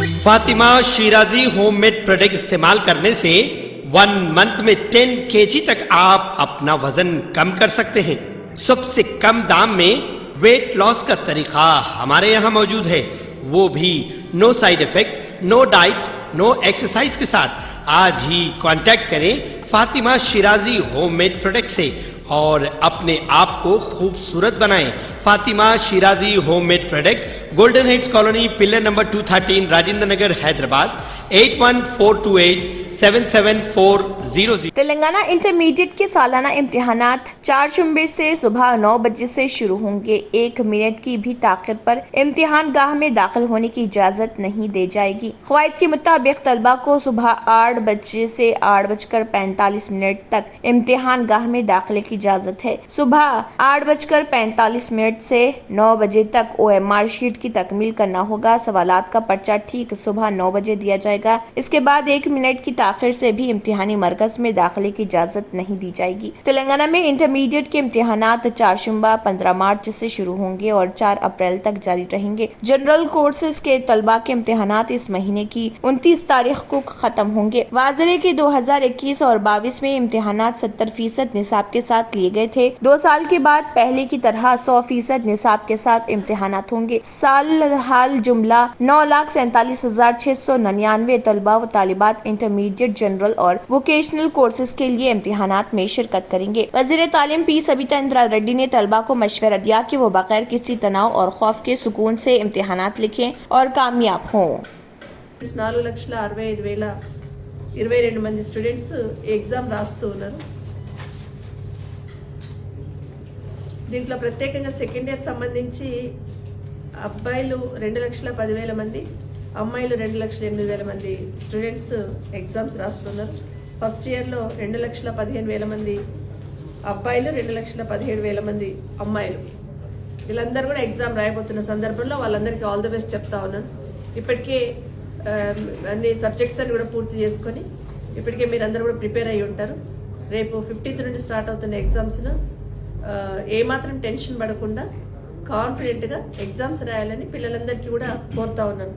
Fatima Shirazi homemade product इस्तेमाल करने से 1 मंथ में 10 kg तक आप अपना वजन कम कर सकते हैं। सबसे कम दाम में वेट लॉस का तरीका हमारे यहाँ मौजूद है, वो भी no side effect, no diet, no exercise के साथ। आज ही कांटेक्ट करें फातिमा शिराजी होममेड प्रोडक्ट से और अपने आप को खूबसूरत बनाएं। Fatima Shirazi homemade product, golden heads colony, pillar number 213, Rajendra Nagar, Hyderabad 8142877400। Telangana intermediate के सालाना इम्तिहानात 4 जुम्मे से सुबह 9 बजे से शुरू होंगे। 1 मिनट की भी ताख़िर पर इम्तिहान गाह में दाखिल होने की इजाज़त नहीं दी जाएगी। क़वाइद के मुताबिक तलबा को सुबह 8 बजे से 8:45 तक इम्तिहान गाह में दाखिले की इजाज़त है। सुबह 8:45 से 9 बजे तक OMR शीट की तकमील करना होगा। सवालात का पर्चा ठीक सुबह 9 बजे दिया जाएगा। इसके बाद 1 मिनट की ताख़िर से भी इम्तिहानी मरकज में दाखिले की इजाज़त नहीं दी जाएगी। तेलंगाना में इंटरमीडिएट के इम्तिहानात 4 जुम्मा 15 मार्च से शुरू होंगे और 4 अप्रैल तक जारी रहेंगे। जनरल कोर्सेज के तलबा के इम्तिहानात इस महीने की 29 तारीख को खत्म होंगे। वाज़ेह कि 2021 और 22 में इम्तिहानात 70% निसाब के साथ लिए गए थे। 2 साल के बाद पहले की तरह 100% निसाब के साथ इम्तिहानात होंगे। साल हाल जुमला 9,47,699 तलबा व तालिबात इंटरमीडिएट, जनरल और वोकेशनल कोर्सेज के लिए इम्तिहानात में शिरकत करेंगे। वज़ीर तालीम P. सबिता इंदिरा रेड्डी ने तलबा को मशवरा दिया कि वो बगैर किसी तनाव और खौफ के सुकून से इम्तिहानात लिखें और कामयाब हों। 4,65,22 మంది స్టూడెంట్స్ ఎగ్జామ్ రాస్తూ ఉన్నారు. దీంట్లో ప్రత్యేకంగా సెకండ్ ఇయర్ సంబంధించి అబ్బాయిలు 2,10,000 మంది, అమ్మాయిలు 2,08,000 మంది స్టూడెంట్స్ ఎగ్జామ్స్ రాస్తున్నారు. ఫస్ట్ ఇయర్లో 2,15,000 మంది అబ్బాయిలు, 2,17,000 మంది అమ్మాయిలు, వీళ్ళందరూ కూడా ఎగ్జామ్ రాయబోతున్న సందర్భంలో వాళ్ళందరికీ ఆల్ ది బెస్ట్ చెప్తా ఉన్నాను. ఇప్పటికే అన్ని సబ్జెక్ట్స్ అన్ని కూడా పూర్తి చేసుకొని ఇప్పటికే మీరు అందరూ కూడా ప్రిపేర్ అయ్యి ఉంటారు. రేపు 15th నుండి స్టార్ట్ అవుతున్న ఎగ్జామ్స్ను ఏమాత్రం టెన్షన్ పడకుండా కాన్ఫిడెంట్గా ఎగ్జామ్స్ రాయాలని పిల్లలందరికీ కూడా కోరుతా ఉన్నాను.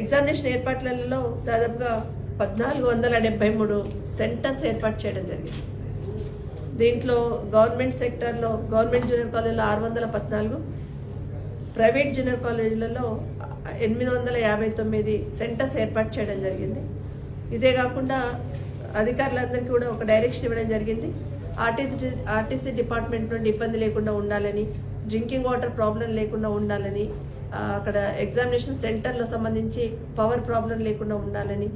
ఎగ్జామినేషన్ ఏర్పాట్లలో దాదాపుగా 1,473 సెంటర్స్ ఏర్పాటు చేయడం జరిగింది. దీంట్లో గవర్నమెంట్ సెక్టర్లో గవర్నమెంట్ జూనియర్ కాలేజీలో 614, ప్రైవేట్ జూనియర్ కాలేజీలలో 859 సెంటర్స్ ఏర్పాటు చేయడం జరిగింది. ఇదే కాకుండా అధికారులందరికీ కూడా ఒక డైరెక్షన్ ఇవ్వడం జరిగింది. ఆర్టీసీ డిపార్ట్మెంట్ నుండి ఇబ్బంది లేకుండా ఉండాలని, డ్రింకింగ్ వాటర్ ప్రాబ్లం లేకుండా ఉండాలని, అక్కడ ఎగ్జామినేషన్ సెంటర్లో సంబంధించి పవర్ ప్రాబ్లం లేకుండా ఉండాలని,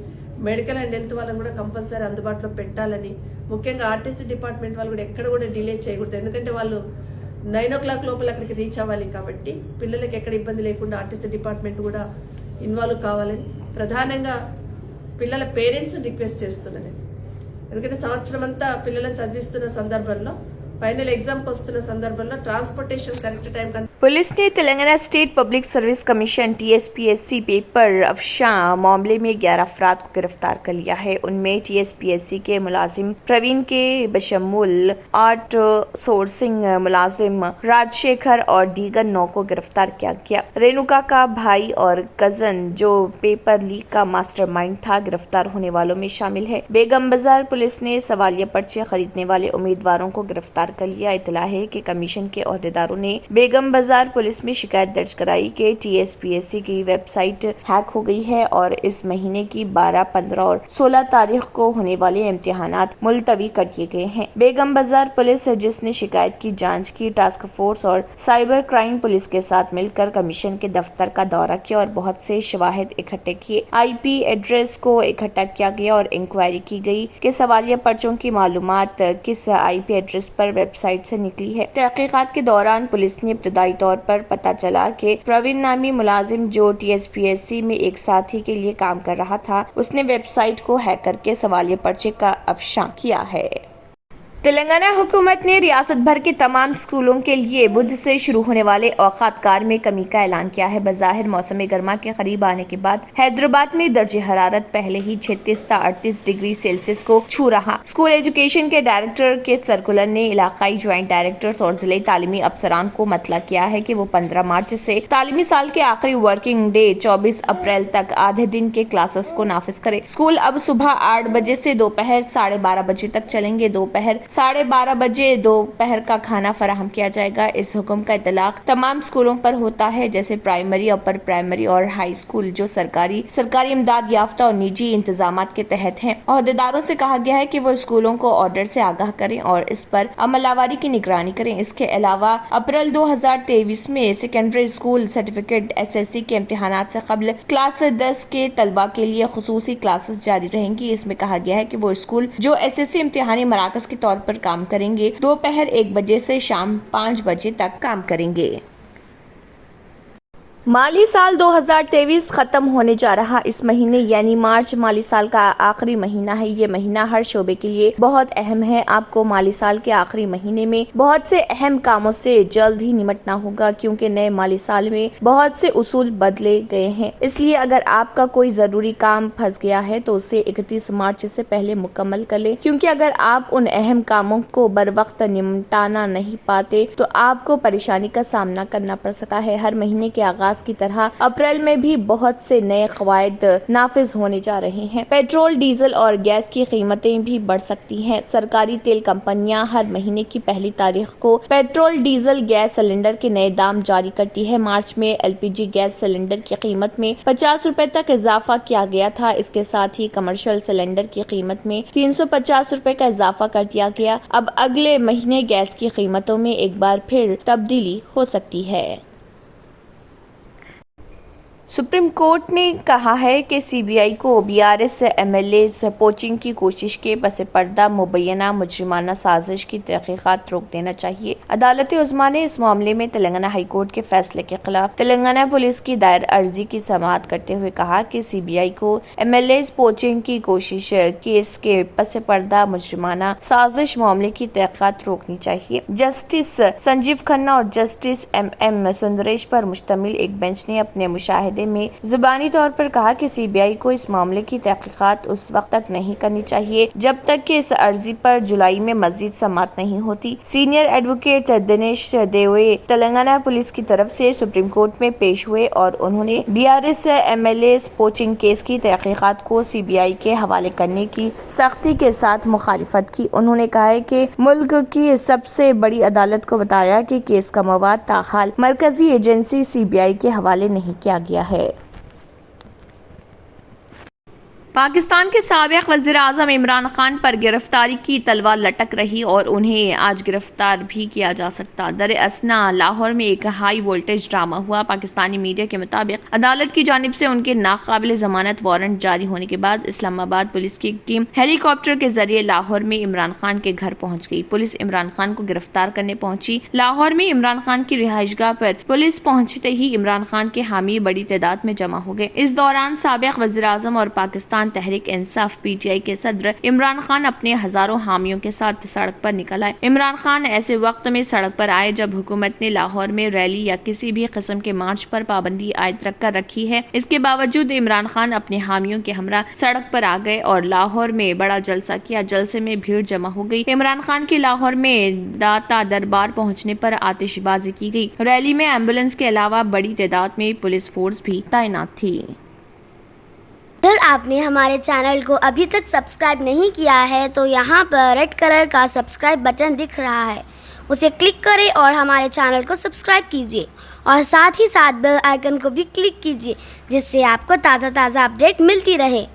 మెడికల్ అండ్ హెల్త్ వాళ్ళని కూడా కంపల్సరీ అందుబాటులో పెట్టాలని, ముఖ్యంగా ఆర్టీసీ డిపార్ట్మెంట్ వాళ్ళు కూడా ఎక్కడ కూడా డిలే చేయకూడదు. ఎందుకంటే వాళ్ళు 9 o'clock లోపల అక్కడికి రీచ్ అవ్వాలి కాబట్టి పిల్లలకి ఎక్కడ ఇబ్బంది లేకుండా ఆర్టీసీ డిపార్ట్మెంట్ కూడా ఇన్వాల్వ్ కావాలని ప్రధానంగా పిల్లల పేరెంట్స్ని రిక్వెస్ట్ చేస్తున్నాను. ఎందుకంటే సంవత్సరం అంతా పిల్లలను చదివిస్తున్న సందర్భంలో ఫైనల్ ఎగ్జామ్కి వస్తున్న సందర్భంలో ట్రాన్స్పోర్టేషన్ కరెక్ట్ టైం కన్నా पुलिस ने Telangana state public service commission TSPSC paper Afsha मामले में 11 अफराद को गिरफ्तार कर लिया है। उनमें TSPSC के मुलाजिम प्रवीण के बशमूल आर्ट सोर्सिंग मुलाजिम राजशेखर और दीगर 9 को गिरफ्तार किया गया। रेणुका का भाई और कजन जो पेपर लीक का मास्टरमाइंड था गिरफ्तार होने वालों में शामिल है। बेगम बाजार पुलिस ने सवालिया पर्चे खरीदने वाले उम्मीदवारों को गिरफ्तार कर लिया। इतला है कि कमीशन के अहदेदारों ने बेगम बाजार पुलिस में शिकायत दर्ज कराई कि TSPSC की वेबसाइट हैक हो गई है और इस महीने की 12, 15 और 16 तारीख को होने वाले इम्तिहानात मुलतवी कर दिए गए हैं। बेगम बाजार पुलिस जिसने शिकायत की जांच की, टास्क फोर्स और साइबर क्राइम पुलिस के साथ मिलकर कमीशन के दफ्तर का दौरा किया और बहुत से शवाहिद इकट्ठे किए। IP एड्रेस को इकट्ठा किया गया और इंक्वायरी की गई कि सवालिया पर्चों की मालूमात किस IP एड्रेस पर वेबसाइट से निकली है। तहकीकात के दौरान पुलिस ने इब्तदाई तौर पर पता चला कि प्रवीण नामी मुलाजिम जो TSPSC में एक साथी के लिए काम कर रहा था, उसने वेबसाइट को हैक करके सवालिया पर्चे का अफशा किया है। तेलंगाना हुकूमत ने रियासत भर के तमाम स्कूलों के लिए बुध से शुरू होने वाले औकात कार में कमी का ऐलान किया है। बज़ाहिर मौसम गर्मा के करीब आने के बाद हैदराबाद में दर्जे हरारत पहले ही 36 से 38 डिग्री सेल्सियस को छू रहा। स्कूल एजुकेशन के डायरेक्टर के सर्कुलर ने इलाकाई ज्वाइंट डायरेक्टर्स और जिले तालीमी अफसरान को मतला किया है कि वो 15 मार्च से तालीमी साल के आखिरी वर्किंग डे 24 अप्रैल तक आधे दिन के क्लासेस को नाफिज करे। स्कूल अब सुबह 8 बजे से दोपहर 12:30 बजे तक चलेंगे। दोपहर 12:30 बजे दोपहर का खाना फराहम किया जाएगा। इस हुक्म का इतलाक तमाम स्कूलों पर होता है, जैसे प्राइमरी, अपर प्राइमरी और हाई स्कूल जो सरकारी इमदाद याफ्ता और निजी इंतजामात के तहत हैं। अहदेदारों से कहा गया है कि वो स्कूलों को ऑर्डर से आगाह करें और इस पर अमलावरी की निगरानी करें। इसके अलावा अप्रैल 2023 में सेकेंडरी स्कूल सर्टिफिकेट SSC के इम्तिहानात से कबल क्लास 10 के तलबा के लिए खुसूसी क्लासेस जारी रहेंगी। इसमें कहा गया है कि वो स्कूल जो SSC इम्तिहानी मराकज के तौर पर काम करेंगे दोपहर 1 बजे से शाम 5 बजे तक काम करेंगे। माली साल 2023 खत्म होने जा रहा। इस महीने यानी मार्च माली साल का आखिरी महीना है। ये महीना हर शोबे के लिए बहुत अहम है। आपको माली साल के आखिरी महीने में बहुत से अहम कामों से जल्द ही निपटना होगा, क्योंकि नए माली साल में बहुत से उसूल बदले गए हैं। इसलिए अगर आपका कोई जरूरी काम फंस गया है तो उसे 31 मार्च से पहले मुकम्मल कर लें, क्योंकि अगर आप उन अहम कामों को बर वक्त निपटाना नहीं पाते तो आपको परेशानी का सामना करना पड़ सकता है। हर महीने के आगाज की तरह अप्रैल में भी बहुत से नए कवायद नाफिज होने जा रहे हैं। पेट्रोल, डीजल और गैस की कीमतें भी बढ़ सकती हैं। सरकारी तेल कंपनियां हर महीने की पहली तारीख को पेट्रोल, डीजल, गैस सिलेंडर के नए दाम जारी करती है। मार्च में LPG गैस सिलेंडर की कीमत में 50 रुपए तक इजाफा किया गया था। इसके साथ ही कमर्शियल सिलेंडर की कीमत में 350 रुपए का इजाफा कर दिया गया। अब अगले महीने गैस की कीमतों में एक बार फिर तब्दीली हो सकती है। सुप्रीम कोर्ट ने कहा है कि CBI को BRS MLAs पोचिंग की कोशिश के पस पर्दा मुबैना मुजरिमाना साजिश की तहकीकात रोक देना चाहिए। अदालत उज़्मा ने इस मामले में तेलंगाना हाई कोर्ट के फैसले के खिलाफ तेलंगाना पुलिस की दायर अर्जी की समाअत करते हुए कहा कि CBI को MLAs पोचिंग की कोशिश केस के पस पर्दा मुजरिमाना साजिश मामले की तहकीकात रोकनी चाहिए। जस्टिस संजीव खन्ना और जस्टिस MM सुंदरेश पर मुश्तमिल एक बेंच ने अपने मुशाहिदे में जुबानी तौर पर कहा कि CBI को इस मामले की तहकीकात उस वक्त तक नहीं करनी चाहिए जब तक कि इस अर्जी पर जुलाई में मजीद समाअत नहीं होती। सीनियर एडवोकेट दिनेश देवे तेलंगाना पुलिस की तरफ से सुप्रीम कोर्ट में पेश हुए और उन्होंने BRS MLAs पोचिंग केस की तहकीकात को CBI के हवाले करने की सख्ती के साथ मुखालिफत की। उन्होंने कहा है कि मुल्क की सबसे बड़ी अदालत को बताया कि केस का मवाद ताहाल मरकजी एजेंसी CBI के हवाले नहीं किया गया है। पाकिस्तान के साबिक वज़ीर-ए-आज़म इमरान खान पर गिरफ्तारी की तलवार लटक रही और उन्हें आज गिरफ्तार भी किया जा सकता। दर-ए-असना लाहौर में एक हाई वोल्टेज ड्रामा हुआ। पाकिस्तानी मीडिया के मुताबिक अदालत की जानिब से उनके नाकाबिल जमानत वारंट जारी होने के बाद इस्लामाबाद पुलिस की एक टीम हेलीकॉप्टर के जरिए लाहौर में इमरान खान के घर पहुंच गई। पुलिस इमरान खान को गिरफ्तार करने पहुंची। लाहौर में इमरान खान की रिहाइशगाह पर पुलिस पहुंचते ही इमरान खान के हामी बड़ी तादाद में जमा हो गए। इस दौरान साबिक वज़ीर-ए-आज़म और पाकिस्तान तहरीक इंसाफ PTI के सदर इमरान खान अपने हजारों हामियों के साथ सड़क पर निकल आए। इमरान खान ऐसे वक्त में सड़क पर आए जब हुकूमत ने लाहौर में रैली या किसी भी किस्म के मार्च पर पाबंदी आयद रख कर रखी है। इसके बावजूद इमरान खान अपने हामियों के हमरा सड़क पर आ गए और लाहौर में बड़ा जलसा किया। जलसे में भीड़ जमा हो गई। इमरान खान के लाहौर में दाता दरबार पहुंचने पर आतिशबाजी की गई। रैली में एम्बुलेंस के अलावा बड़ी तादाद में पुलिस फोर्स भी तैनात थी। अगर आपने हमारे चैनल को अभी तक सब्सक्राइब नहीं किया है तो यहाँ पर रेड कलर का सब्सक्राइब बटन दिख रहा है, उसे क्लिक करें और हमारे चैनल को सब्सक्राइब कीजिए और साथ ही साथ बेल आइकन को भी क्लिक कीजिए, जिससे आपको ताज़ा अपडेट मिलती रहे।